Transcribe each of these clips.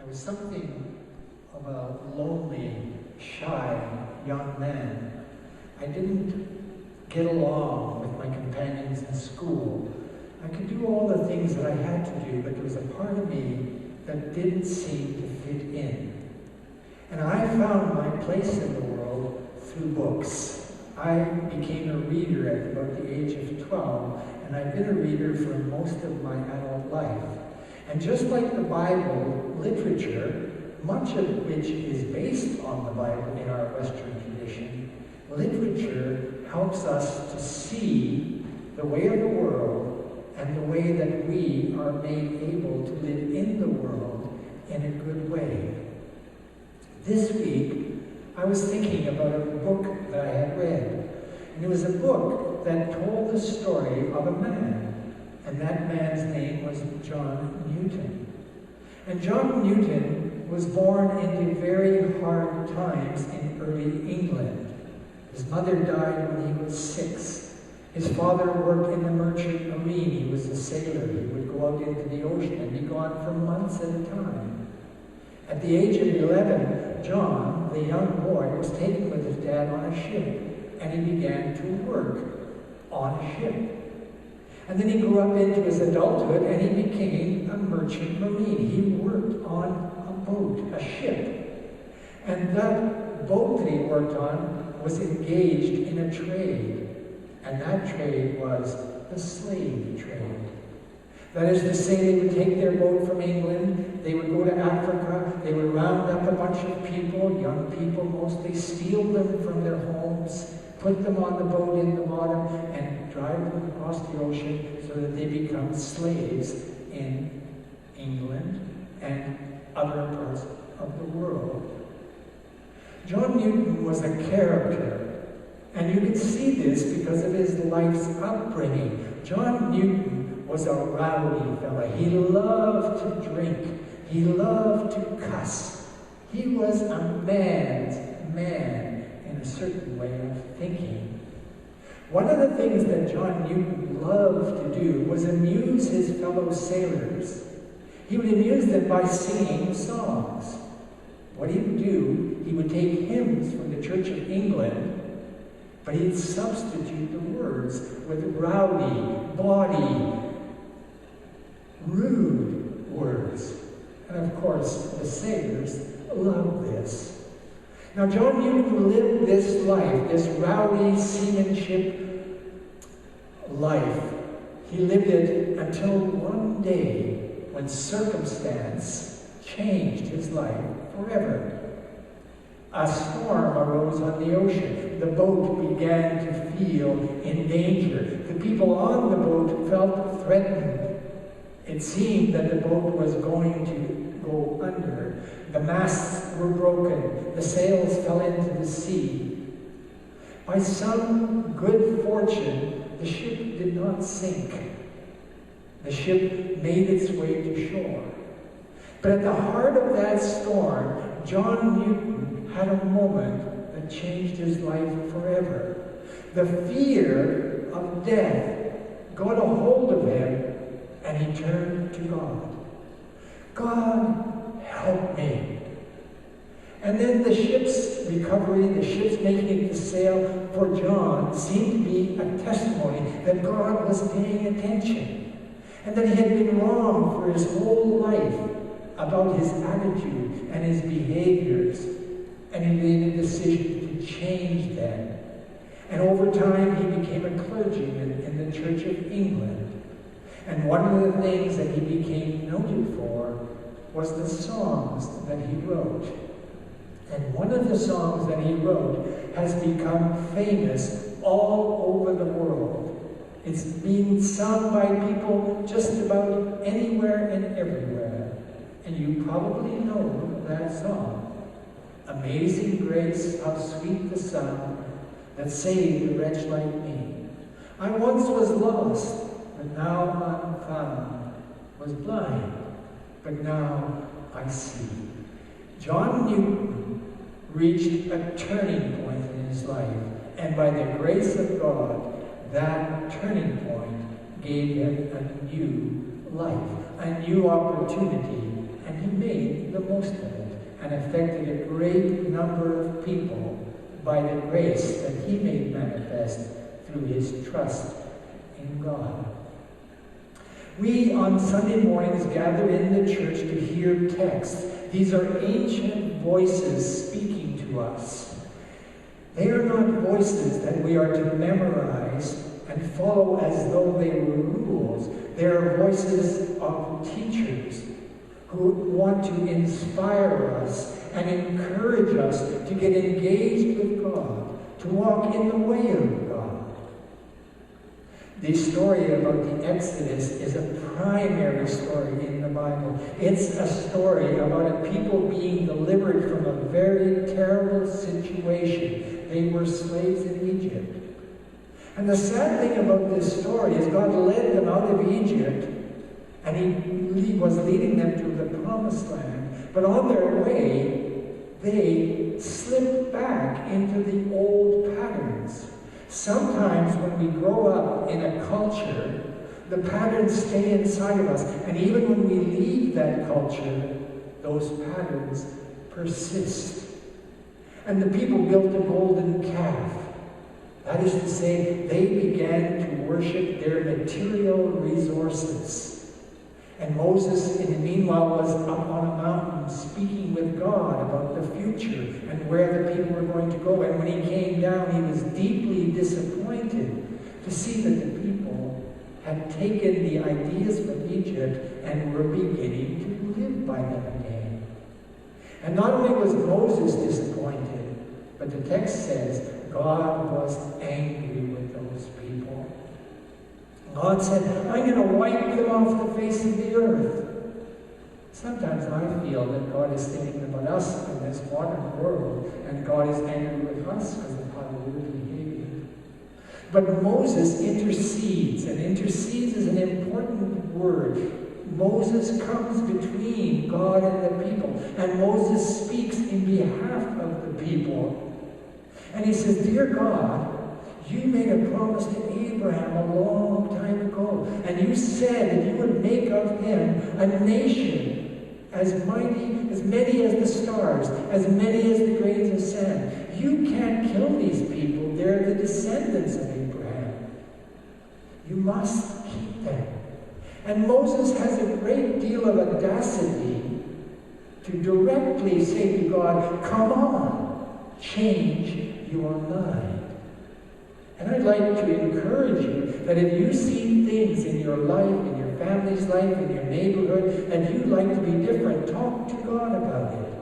I was something of a lonely, shy young man. I didn't get along with my companions in school. I could do all the things that I had to do, but there was a part of me that didn't seem to fit in. And I found my place in the world through books. I became a reader at about the age of 12, and I've been a reader for most of my adult life. And just like the Bible, literature, much of which is based on the Bible in our Western tradition, literature helps us to see the way of the world and the way that we are made able to live in the world in a good way. This week, I was thinking about a book that I had read, and it was a book that told the story of a man, and that man's name was John Newton. And John Newton was born into very hard times in early England. His mother died when he was 6. His father worked in the merchant marine. He was a sailor. He would go out into the ocean and be gone for months at a time. At the age of 11, John, the young boy, was taken with his dad on a ship, and he began to work on a ship. And then he grew up into his adulthood, and he became a merchant marine. He worked on a boat, a ship. And that boat that he worked on was engaged in a trade. And that trade was the slave trade. That is to say, they would take their boat from England, they would go to Africa, they would round up a bunch of people, young people mostly, steal them from their homes, put them on the boat in the bottom, and drive them across the ocean so that they become slaves in England and other parts of the world. John Newton was a character. And you can see this because of his life's upbringing. John Newton was a rowdy fella. He loved to drink. He loved to cuss. He was a man's man in a certain way of thinking. One of the things that John Newton loved to do was amuse his fellow sailors. He would amuse them by singing songs. What he would do, he would take hymns from the Church of England, but he'd substitute the words with rowdy, bawdy, rude words. And of course, the sailors loved this. Now, John Newton lived this life, this rowdy seamanship life. He lived it until one day when circumstance changed his life forever. A storm arose on the ocean. The boat began to feel in danger. The people on the boat felt threatened. It seemed that the boat was going to go under. The masts were broken. The sails fell into the sea. By some good fortune, the ship did not sink. The ship made its way to shore. But at the heart of that storm, John Newton had a moment that changed his life forever. The fear of death got a hold of him, and he turned to God. God, help me. And then the ship's recovery, the ship's making it to sail for John seemed to be a testimony that God was paying attention, and that he had been wrong for his whole life about his attitude and his behaviors. And he made a decision to change them. And over time, he became a clergyman in the Church of England. And one of the things that he became noted for was the songs that he wrote. And one of the songs that he wrote has become famous all over the world. It's being sung by people just about anywhere and everywhere. And you probably know that song. Amazing grace, how sweet the sound that saved a wretch like me. I once was lost, but now I'm found. Was blind, but now I see. John Newton reached a turning point in his life, and by the grace of God, that turning point gave him a new life, a new opportunity, and he made made the most of it and affected a great number of people by the grace that he made manifest through his trust in God. We on Sunday mornings gather in the church to hear texts. These are ancient voices speaking to us. They are not voices that we are to memorize and follow as though they were rules. They are voices of teachers who want to inspire us and encourage us to get engaged with God, to walk in the way of God. The story about the Exodus is a primary story in the Bible. It's a story about a people being delivered from a very terrible situation. They were slaves in Egypt. And the sad thing about this story is God led them out of Egypt, and he was leading them to the promised land. But on their way, they slipped back into the old patterns. Sometimes when we grow up in a culture, the patterns stay inside of us. And even when we leave that culture, those patterns persist. And the people built a golden calf. That is to say, they began to worship their material resources. And Moses, in the meanwhile, was up on a mountain speaking with God about the future and where the people were going to go. And when he came down, he was deeply disappointed to see that the people had taken the ideas from Egypt and were beginning to live by them again. And not only was Moses disappointed, but the text says God was angry with those people. God said, I'm going to wipe them off the face of the earth. Sometimes I feel that God is thinking about us in this modern world, and God is angry with us because of how we're behaving. But Moses intercedes, and intercedes is an important word. Moses comes between God and the people, and Moses speaks in behalf of the people. And he says, Dear God, you made a promise to Abraham a long time ago, and you said that you would make of him a nation as mighty, as many as the stars, as many as the grains of sand. You can't kill these people. They're the descendants of Abraham. You must keep them. And Moses has a great deal of audacity to directly say to God, come on, change your mind. And I'd like to encourage you that if you see things in your life, in your family's life, in your neighborhood, and you'd like to be different, talk to God about it.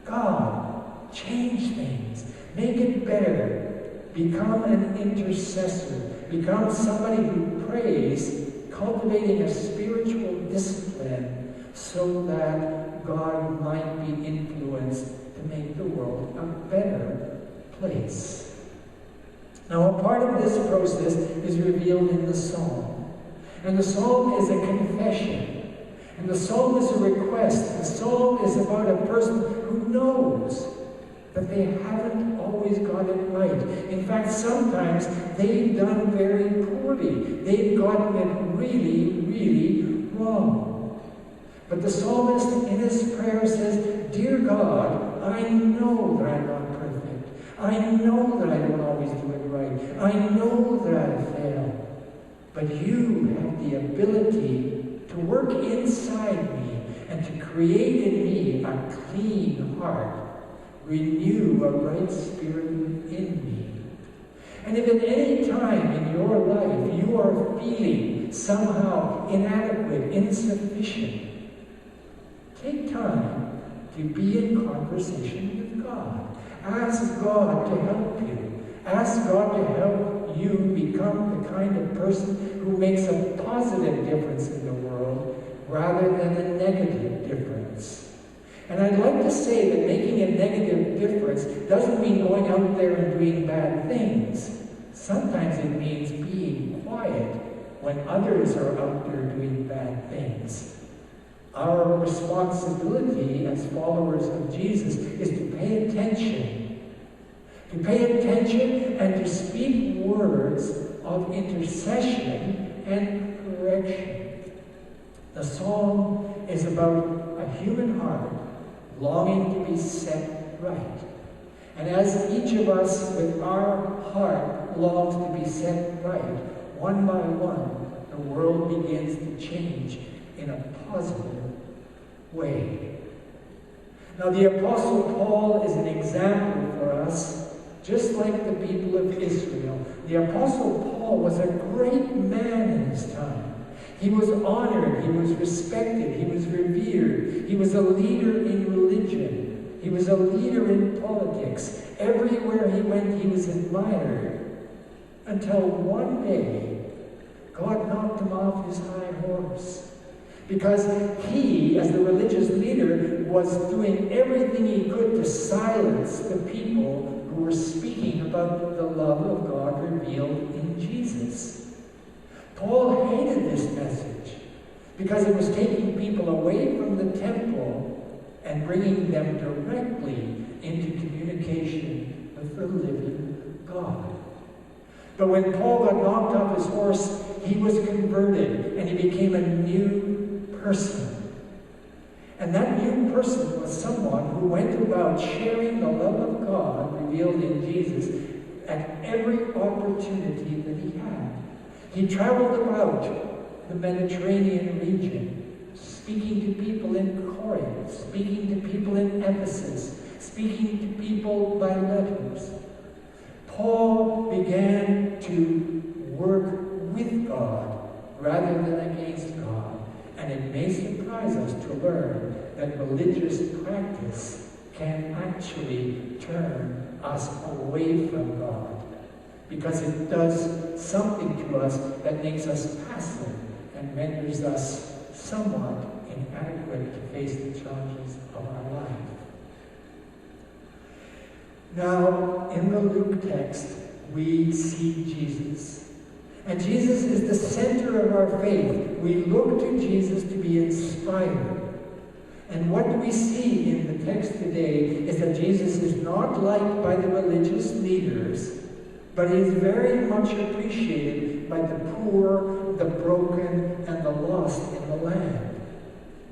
God, change things. Make it better. Become an intercessor. Become somebody who prays, cultivating a spiritual discipline so that God might be influenced to make the world a better place. Now, a part of this process is revealed in the psalm. And the psalm is a confession. And the psalm is a request. The psalm is about a person who knows that they haven't always got it right. In fact, sometimes they've done very poorly. They've gotten it really, really wrong. But the psalmist in his prayer says, Dear God, I know that I'm not perfect. I know that I don't always do it right. I know that I fail. But you have the ability to work inside me and to create in me a clean heart. Renew a right spirit within me. And if at any time in your life you are feeling somehow inadequate, insufficient, take time to be in conversation with God. Ask God to help you. Ask God to help you become the kind of person who makes a positive difference in the world rather than a negative difference. And I'd like to say that making a negative difference doesn't mean going out there and doing bad things. Sometimes it means being quiet when others are out there doing bad things. Our responsibility as followers of Jesus is to pay attention. To pay attention and to speak words of intercession and correction. The psalm is about a human heart longing to be set right. And as each of us with our heart longs to be set right, one by one, the world begins to change in a positive way. Now, the Apostle Paul is an example for us, just like the people of Israel. The Apostle Paul was a great man in his time. He was honored, he was respected, he was revered. He was a leader in religion. He was a leader in politics. Everywhere he went, he was admired. Until one day, God knocked him off his high horse. Because he, as the religious leader, was doing everything he could to silence the people who were speaking about the love of God revealed in Jesus. Paul hated this message because it was taking people away from the temple and bringing them directly into communication with the living God. But when Paul got knocked off his horse, he was converted and he became a new person. And that new person was someone who went about sharing the love of God revealed in Jesus at every opportunity that he had. He traveled about the Mediterranean region, speaking to people in Corinth, speaking to people in Ephesus, speaking to people by letters. Paul began to work with God rather than against God. And it may surprise us to learn that religious practice can actually turn us away from God, because it does something to us that makes us passive and renders us somewhat inadequate to face the challenges of our life. Now, in the Luke text, we see Jesus. And Jesus is the center of our faith. We look to Jesus to be inspired. And what we see in the text today is that Jesus is not liked by the religious leaders, but he is very much appreciated by the poor, the broken, and the lost in the land.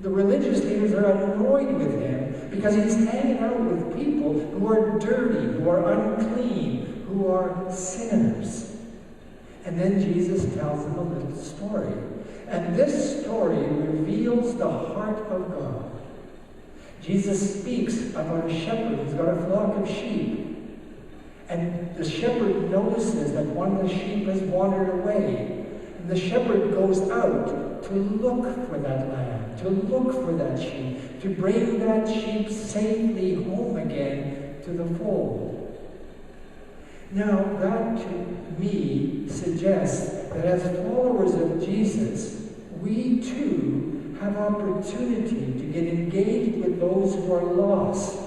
The religious leaders are annoyed with him because he's hanging out with people who are dirty, who are unclean, who are sinners. And then Jesus tells them a little story. And this story reveals the heart of God. Jesus speaks about a shepherd who's got a flock of sheep. And the shepherd notices that one of the sheep has wandered away. And the shepherd goes out to look for that lamb, to look for that sheep, to bring that sheep safely home again to the fold. Now, that to me suggests that as followers of Jesus, we too have opportunity to get engaged with those who are lost.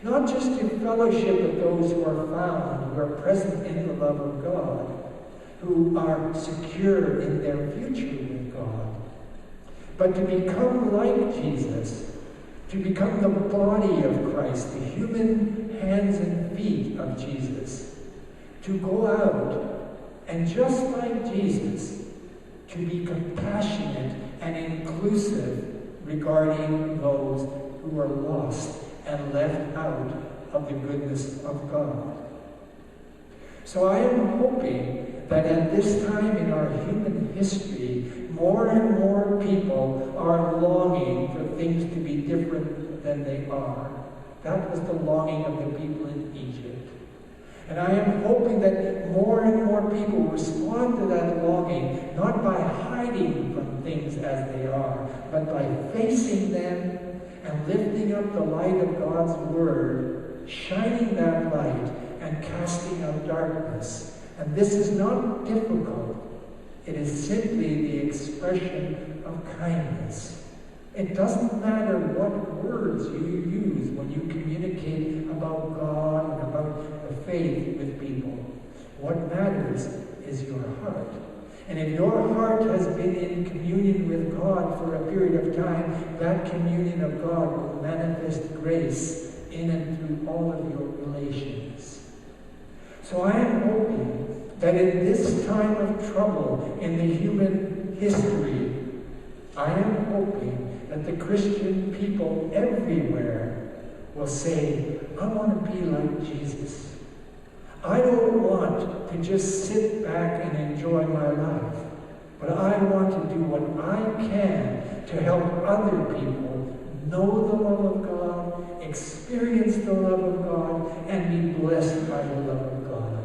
Not just to fellowship with those who are found, who are present in the love of God, who are secure in their future with God, but to become like Jesus, to become the body of Christ, the human hands and feet of Jesus, to go out and just like Jesus, to be compassionate and inclusive regarding those who are lost and left out of the goodness of God. So I am hoping that at this time in our human history, more and more people are longing for things to be different than they are. That was the longing of the people in Egypt. And I am hoping that more and more people respond to that longing, not by hiding from things as they are, but by facing them and lifting up the light of God's Word, shining that light and casting out darkness. And this is not difficult. It is simply the expression of kindness. It doesn't matter what words you use when you communicate about God and about the faith with people. What matters is your heart. And if your heart has been in communion with God for a period of time, that communion of God will manifest grace in and through all of your relations. So I am hoping that in this time of trouble in the human history, I am hoping that the Christian people everywhere will say, I want to be like Jesus. I don't want to just sit back and enjoy my life, but I want to do what I can to help other people know the love of God, experience the love of God, and be blessed by the love of God.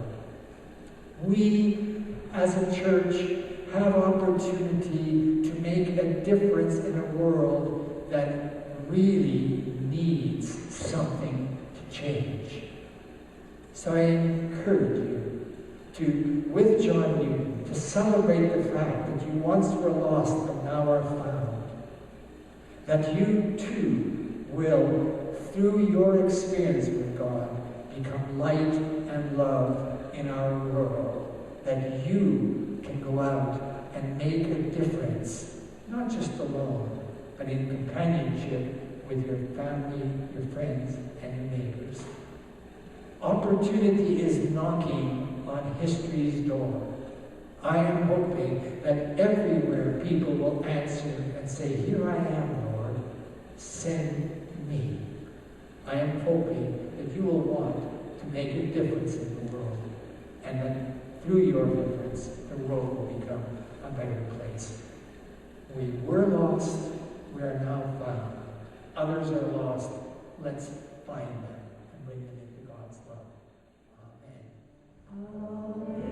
We, as a church, have opportunity to make a difference in a world that really needs something to change. So I encourage you to, with John Newton, to celebrate the fact that you once were lost but now are found. That you too will, through your experience with God, become light and love in our world. That you can go out and make a difference, not just alone, but in companionship with your family, your friends, and your neighbors. Opportunity is knocking on history's door. I am hoping that everywhere people will answer and say, here I am, Lord, send me. I am hoping that you will want to make a difference in the world, and that through your difference, the world will become a better place. We were lost, we are now found. Others are lost, let's find them and bring them into God's love. Amen. Amen.